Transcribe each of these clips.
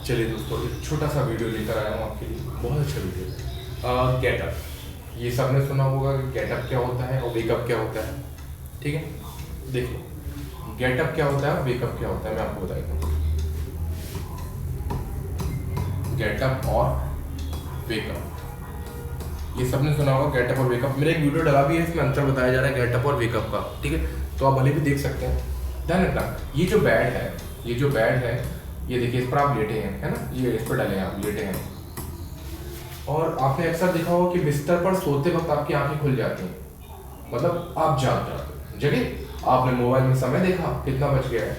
चलिए दोस्तों, एक छोटा सा वीडियो लेकर आया हूँ आपके लिए, बहुत अच्छा वीडियो। गेटअप, ये सबने सुना होगा कि गेटअप क्या होता है और वेकअप क्या होता है। ठीक है, देखिए गेटअप क्या होता है और वेकअप क्या होता है, मैं आपको बताता हूँ। गेटअप और वेकअप, ये सबने सुना होगा गेटअप और वेकअप। मेरा एक वीडियो डला भी है, इसमें अंतर बताया जा रहा है गेटअप और वेकअप का। ठीक है, तो आप भले भी देख सकते हैं। ध्यान रखना, ये जो बेड है, ये जो बेड है, ये देखिए इस पर आप लेटे हैं, है ना, ये इस पर डले हैं, आप लेटे हैं। और आपने अक्सर देखा होगा कि बिस्तर पर सोते वक्त आपकी आंखें खुल जाती हैं, मतलब आप जाग जाते हैं। जगह आपने मोबाइल में समय देखा कितना बज गया है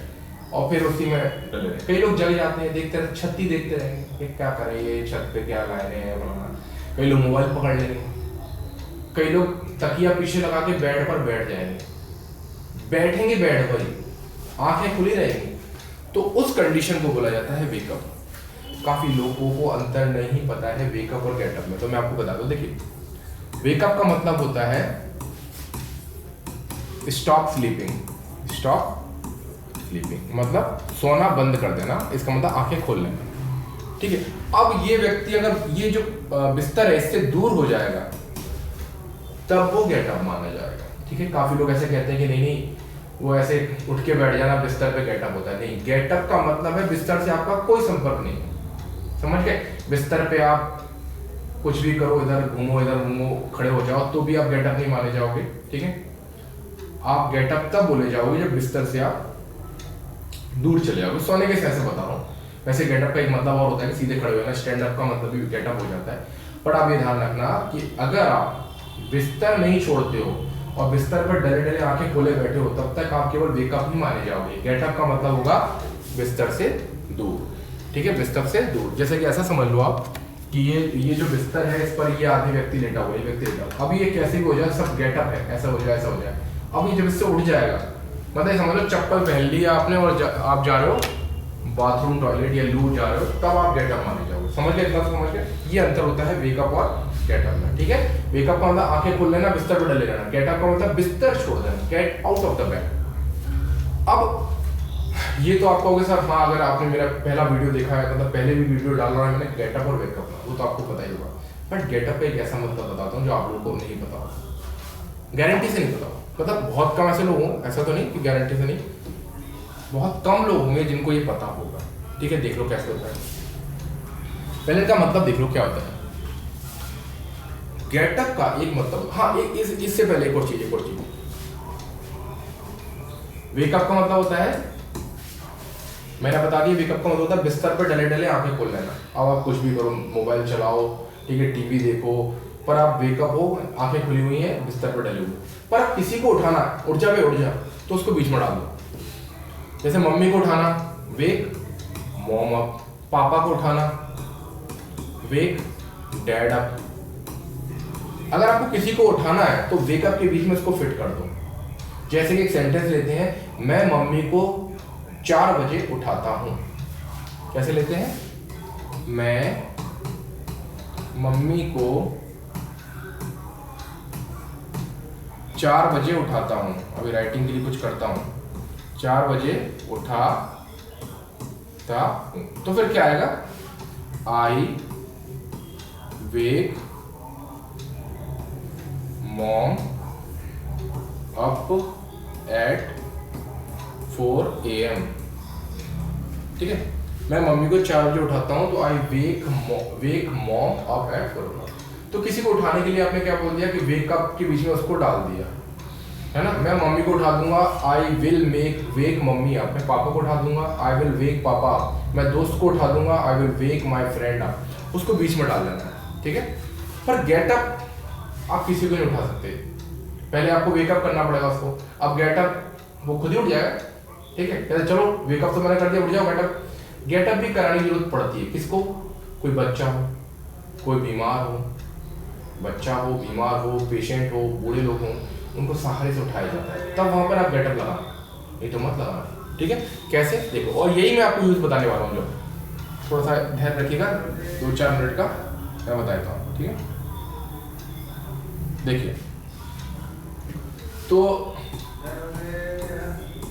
और फिर उसी में डले रहे। कई लोग जग जाते हैं, देखते रहे, छत ही देखते रहेंगे कि क्या करें, ये छत पे क्या लाए रहे हैं बनाना। कई लोग मोबाइल पकड़ लेंगे, कई लोग तकिया पीछे लगा के बेड पर बैठ जाएंगे, बैठेंगे बेड पर ही, आंखें खुली रहेंगी। तो उस कंडीशन को बोला जाता है वेकअप। काफी लोगों को अंतर नहीं पता है वेकअप और गेटअप में, तो मैं आपको बता दूं। देखिए, वेकअप का मतलब होता है स्टॉप स्लीपिंग। स्टॉप स्लीपिंग मतलब सोना बंद कर देना, इसका मतलब आंखें खोल लेना। ठीक है, अब ये व्यक्ति अगर ये जो बिस्तर है इससे दूर हो जाएगा तब वो गेटअप माना जाएगा। ठीक है, काफी लोग ऐसे कहते हैं कि नहीं नहीं, वो ऐसे उठ के बैठ जाना बिस्तर पे गेटअप होता है। नहीं, गेटअप का मतलब है बिस्तर से आपका कोई संपर्क नहीं, समझ गए। बिस्तर पे आप कुछ भी करो, इधर घूमो, खड़े हो जाओ, तो भी आप गेटअप नहीं माने जाओगे। ठीक है, आप गेटअप तब बोले जाओगे जब बिस्तर से आप दूर चले जाओगे। सोने के ऐसे बता रहा हूँ। वैसे गेटअप का एक मतलब और होता है कि सीधे खड़े हो जाना, स्टैंड अप का मतलब भी गेटअप हो जाता है। पर आप ये ध्यान रखना कि अगर आप बिस्तर नहीं छोड़ते हो और बिस्तर पर डले डले आंखें खोले बैठे हो, तब तक आप केवल वेकअप ही माने जाओगे। गेटअप का मतलब होगा बिस्तर से दूर। ठीक है, बिस्तर से दूर। जैसे कि ऐसा समझ लो आप कि ये जो बिस्तर है, इस पर ये आदमी व्यक्ति लेटा हुआ, ये व्यक्ति लेटा हुआ। अब ये कैसे भी हो जाए, सब गेटअप है, ऐसा हो जाए, ऐसा हो जाए। अब ये जब इससे उठ जाएगा, मतलब समझ लो चप्पल पहन लिया आपने और आप जा रहे हो बाथरूम, टॉयलेट या लू जा रहे हो, तब आप गेटअप माने जाओगे। समझ गए, इतना समझ गए। ये अंतर होता है वेकअप और गेटअप में। ठीक है, वेकअप का मतलब आंखें खोल लेना, बिस्तर पर डले रहना। गेटअप का मतलब बिस्तर छोड़ देना, get out of the bed. अब ये तो आप कहोगे सर, हाँ अगर आपने मेरा पहला वीडियो देखा है, मतलब पहले भी वीडियो डाल रहा है मैंने गेटअप और वेकअप का, वो तो आपको पता ही होगा। बट गेटअप का एक ऐसा मतलब बताता हूँ जो आप लोगों को नहीं पता होगा, गारंटी से नहीं पता होगा। मतलब बहुत कम ऐसे लोग होंगे, ऐसा तो नहीं कि गारंटी से नहीं, बहुत कम लोग होंगे जिनको ये पता होगा। ठीक है, देख लो कैसे होता है। पहले इनका मतलब देख लो क्या होता है। गेटअप का एक मतलब, हाँ इससे पहले एक और चीज। वेकअप का मतलब होता है, मैंने बता दिया, वेकअप का मतलब होता है बिस्तर पर डले डले आंखें खोल लेना। अब आप कुछ भी करो, मोबाइल चलाओ, ठीक है, टीवी देखो, पर आप वेकअप हो, आंखें खुली हुई हैं, बिस्तर पर डले हुए। पर आप किसी को उठाना, उठ जा, तो उसको बीच में डाल दो। जैसे मम्मी को उठाना, वेक मॉम अप। पापा को उठाना, वेक डैड अप। अगर आपको किसी को उठाना है तो वेकअप के बीच में इसको फिट कर दो। जैसे कि एक सेंटेंस लेते हैं, मैं मम्मी को 4 बजे उठाता हूं। कैसे लेते हैं, मैं मम्मी को 4 बजे उठाता हूं। अभी राइटिंग के लिए कुछ करता हूं, 4 बजे उठाता हूं। तो फिर क्या आएगा, आई वेक मॉम अप एट 4 AM। ठीक है, मैं मम्मी को 4 बजे उठाता हूं, तो आई वेक मॉम अप एट 4। तो किसी को उठाने के लिए आपने क्या बोल दिया कि वेकअप के बीच में उसको डाल दिया, है ना। मैं मम्मी को उठा दूंगा, I will wake mummy up. मैं पापा को उठा दूंगा, आई विल वेक पापा अप। मैं दोस्त को उठा दूंगा, I will wake my friend up. उसको बीच में डाल देना है। ठीक है, पर गेटअप आप किसी को नहीं उठा सकते, पहले आपको वेकअप करना पड़ेगा उसको। अब गेटअप वो खुद ही उठ जाएगा। ठीक है, कहते चलो वेकअप तो मैंने कर दिया, उठ जाओ। गेटअप भी कराने की जरूरत पड़ती है। किसको, कोई बच्चा हो, कोई बीमार हो, बच्चा हो, बीमार हो, पेशेंट हो, बूढ़े लोग हों, उनको सहारे से उठाया जाता है, तब वहां पर आप गेटअप लगा, नहीं तो मत लगाना। ठीक है, कैसे देखो, और यही मैं आपको यूज बताने वाला हूँ। जो थोड़ा सा ध्यान रखिएगा, 2-4 मिनट का मैं बताता हूँ। ठीक है, देखिए, तो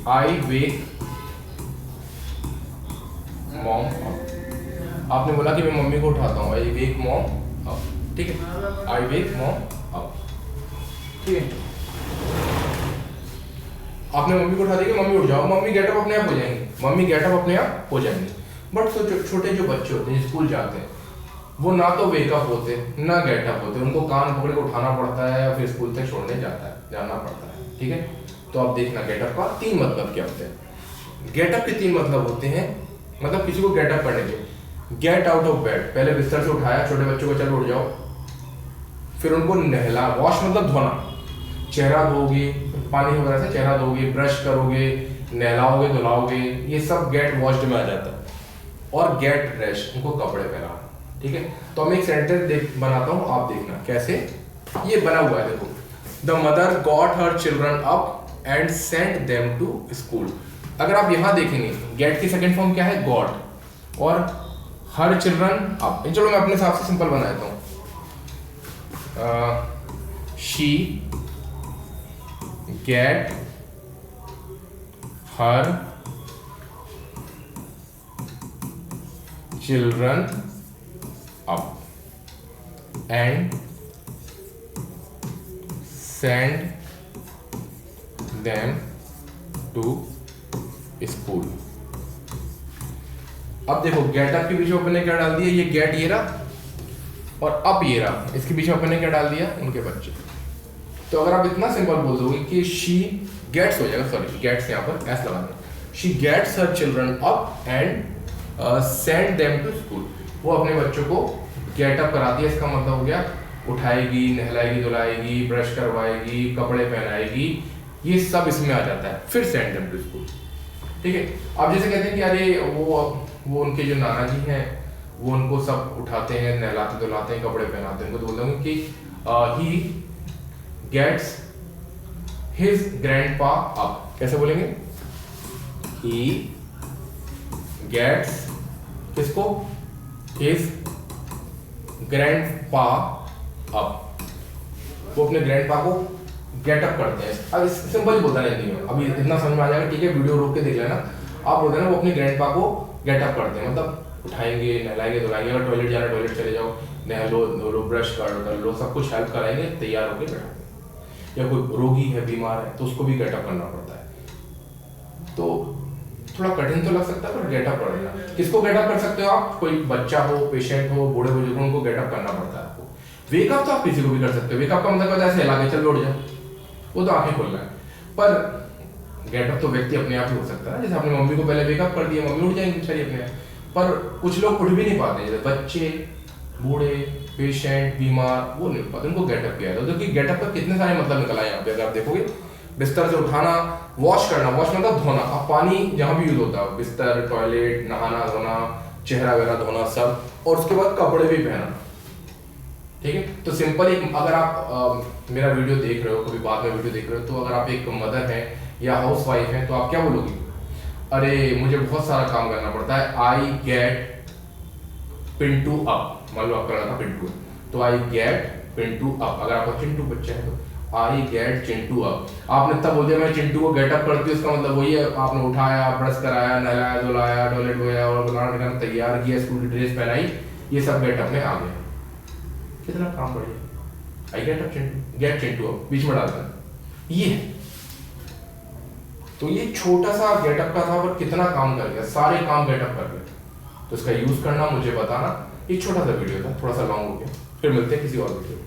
आई वेक मॉम अप, आपने बोला कि मैं मम्मी को उठाता हूँ, आई वेक मॉम अप, ठीक है, आई वेक मॉम अप, ठीक है। आपने मम्मी को उठा दिया कि मम्मी उठ जाओ, मम्मी गेटअप अपने आप हो जाएंगी, मम्मी गेटअप अपने आप हो जाएंगी। बट छोटे जो बच्चे होते हैं स्कूल जाते हैं, वो ना तो वेकअप होते ना गेटअप होते, उनको कान पकड़ के उठाना पड़ता है या फिर स्कूल तक छोड़ने जाना पड़ता है, ठीक है। तो आप देखना गेटअप का 3 मतलब क्या होते हैं। गेटअप के 3 मतलब होते हैं, मतलब किसी को गेटअप करने के, गेट आउट ऑफ बेड, पहले बिस्तर से उठाया छोटे बच्चों को, चलो उठ जाओ, फिर उनको नहला, वॉश मतलब धोना, चेहरा धोगे पानी वगैरह से, चेहरा धोगे, ब्रश करोगे, नहलाओगे, धुलाओगे, ये सब गेट वॉश्ड में आ जाता है। और गेट ड्रेस, उनको कपड़े पहनाना, ठीक है। तो मैं एक सेंटेंस बनाता हूँ, आप देखना कैसे ये बना हुआ है। देखो, the mother got her children up and sent them to school. अगर आप यहाँ देखेंगे गेट की सेकंड फॉर्म क्या है, गॉट, और हर चिल्ड्रन अप। चलो मैं अपने हिसाब से सिंपल बना देता हूँ, she get her children up and send them to school. अब देखो गेट अप के बीच में अपन ने क्या डाल दिया, ये गेट ये रहा और अप ये रहा, इसके बीच में अपन ने क्या डाल दिया, उनके बच्चे। तो अगर आप इतना सिंपल बोल दोगे कि शी गेट्स हो जाएगा, सॉरी गेट्स यहाँ पर एस लगा दें, she gets her children up and send them to school. वो अपने बच्चों को गेट अप कराती है, इसका मतलब हो गया उठाएगी, नहलाएगी, धुलाएगी, ब्रश करवाएगी, कपड़े पहनाएगी, ये सब इसमें आ जाता है। फिर सेंड देम टू स्कूल, ठीक है। अब जैसे कहते हैं कि अरे वो उनके जो नाना जी हैं वो उनको सब उठाते हैं, नहलाते धुलाते हैं, कपड़े पहनाते हैं, उनको तो बोलते हैं कि he gets his grandpa up. कैसे बोलेंगे, ही गेट्स किसको, हिज ग्रैंडपा अप, वो अपने ग्रैंडपा को गेटअप करते हैं। अब सिंपल बोलता है हिंदी में, अभी इतना समझ में आ जाएगा, ठीक है, वीडियो रोक के देख लेना। आप बोलते हैं ना वो अपने ग्रैंडपा को गेटअप करते हैं, मतलब उठाएंगे, नहलाएंगे, धुलाएंगे, अगर टॉयलेट जाना टॉयलेट चले जाओ, नहलो धो, ब्रश कर लो, सब कुछ हेल्प कराएंगे, तैयार होकर बैठाएंगे। या कोई रोगी है, बीमार है, तो उसको भी गेटअप करना पड़ता है। तो थोड़ा कठिन तो लग सकता है पर गेटअप पड़ेगा। किसको गेटअप कर सकते हो आप, कोई बच्चा हो, पेशेंट हो, बूढ़े बुजुर्ग हो, उनको गेटअप करना पड़ता है आपको। वेकअप तो आप किसी को भी कर सकते हो, वेकअप का मतलब होता है ऐसे हिला के चल उठ जाओ, वो तो आंखें खोलना है। पर गेटअप तो व्यक्ति अपने आप ही हो सकता है, जैसे अपनी मम्मी को पहले वेकअप कर दिया, मम्मी उठ जाएंगी बेचारी अपने आप। पर कुछ लोग उठ भी नहीं पाते, जैसे बच्चे, बूढ़े, पेशेंट, बीमार, वो नहीं उठ पाते, उनको गेटअप किया जाता है। क्योंकि गेटअप का कितने सारे मतलब निकला है यहाँ पे, अगर आप देखोगे, बिस्तर से उठाना, वॉश करना, वॉश मतलब धोना, अब पानी जहाँ भी यूज होता है, बिस्तर, टॉयलेट, नहाना धोना, चेहरा वगैरह धोना सब, और उसके बाद कपड़े भी पहनना, ठीक है। तो सिंपल एक, अगर आप मेरा वीडियो देख रहे हो, कभी बाद में वीडियो देख रहे हो, तो अगर आप एक मदर हैं या हाउस वाइफ हैं, तो आप क्या बोलोगे, अरे मुझे बहुत सारा काम करना पड़ता है, आई गेट पिंटू अप, मान लो आपका लड़का पिंटू है, तो आई गेट पिंटू अप। अगर आपका चिंटू बच्चा है तो आई गेट चिंटू अप। आपने तब बोल दिया मैं चिंटू को गेट अप करती हूँ, उसका मतलब वही है, आपने उठाया, ब्रश कराया, नहलाया, धुलाया, टॉयलेट धोया और बनाना तैयार किया, स्कूल की ड्रेस पहनाई, ये सब गेटअप में आ गया। कितना काम बढ़िया, आई get up Chintu, get Chintu up बीच में डालता है ये। तो ये छोटा सा गेटअप का था, पर कितना काम कर गया, सारे काम गेटअप कर गया। तो इसका यूज करना मुझे बताना। एक छोटा सा वीडियो था, थोड़ा सा लॉन्ग हो गया, फिर मिलते हैं किसी और वीडियो में।